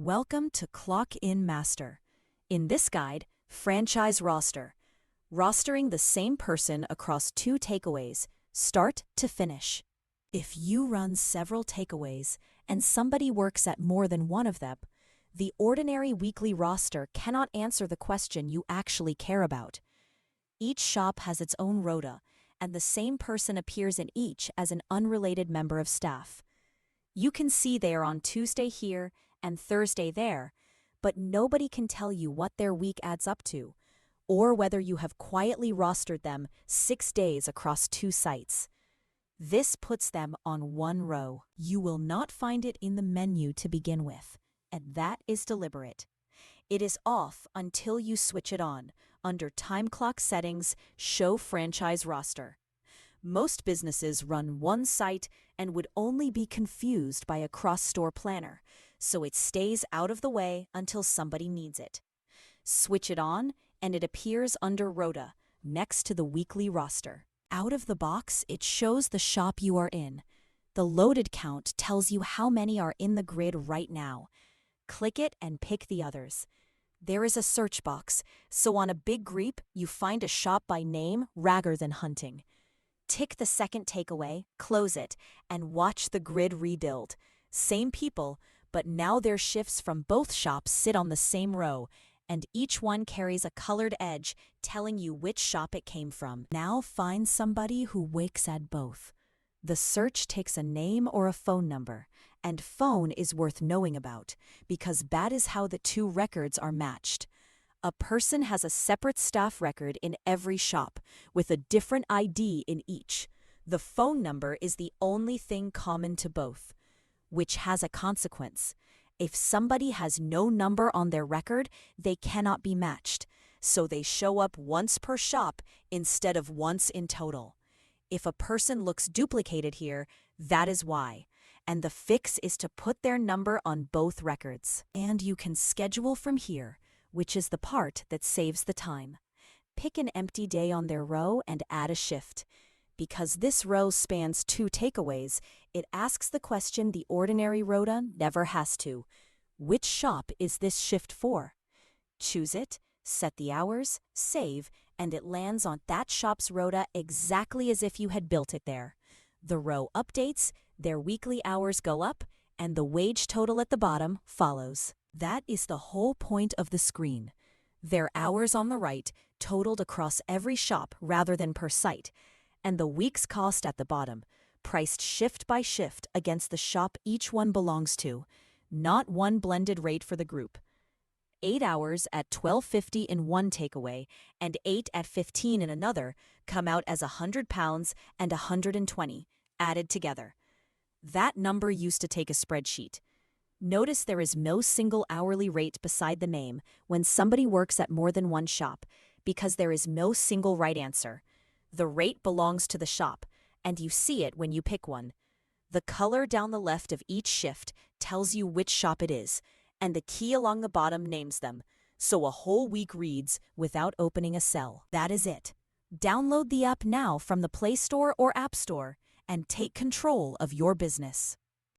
Welcome to ClockInMaster. In this guide, franchise roster. Rostering the same person across 2 takeaways, start to finish. If you run several takeaways and somebody works at more than one of them, the ordinary weekly roster cannot answer the question you actually care about. Each shop has its own rota, and the same person appears in each as an unrelated member of staff. You can see they are on Tuesday here and Thursday there, but nobody can tell you what their week adds up to, or whether you have quietly rostered them 6 days across 2 sites. This puts them on one row. You will not find it in the menu to begin with, and that is deliberate. It is off until you switch it on, under Time Clock Settings, Show Franchise Roster. Most businesses run one site and would only be confused by a cross-store planner, so it stays out of the way until somebody needs it. Switch it on, and it appears under Rota, next to the weekly roster. Out of the box, it shows the shop you are in. The loaded count tells you how many are in the grid right now. Click it and pick the others. There is a search box, so on a big group, you find a shop by name rather than hunting. Tick the second takeaway, close it, and watch the grid rebuild. Same people, but now their shifts from both shops sit on the same row, and each one carries a colored edge telling you which shop it came from. Now find somebody who wakes at both. The search takes a name or a phone number, and phone is worth knowing about, because that is how the 2 records are matched. A person has a separate staff record in every shop, with a different ID in each. The phone number is the only thing common to both, which has a consequence. If somebody has no number on their record, they cannot be matched, so they show up once per shop instead of once in total. If a person looks duplicated here, that is why, and the fix is to put their number on both records. And you can schedule from here, which is the part that saves the time. Pick an empty day on their row and add a shift. Because this row spans 2 takeaways, it asks the question the ordinary rota never has to. Which shop is this shift for? Choose it, set the hours, save, and it lands on that shop's rota exactly as if you had built it there. The row updates, their weekly hours go up, and the wage total at the bottom follows. That is the whole point of the screen. Their hours on the right, totaled across every shop rather than per site, and the week's cost at the bottom, priced shift by shift against the shop each one belongs to, not one blended rate for the group. 8 hours at $12.50 in one takeaway and 8 at $15 in another come out as £100 and $120 added together. That number used to take a spreadsheet. Notice there is no single hourly rate beside the name when somebody works at more than one shop, because there is no single right answer. The rate belongs to the shop, and you see it when you pick one. The color down the left of each shift tells you which shop it is, and the key along the bottom names them, so a whole week reads without opening a cell. That is it. Download the app now from the Play Store or App Store, and take control of your business.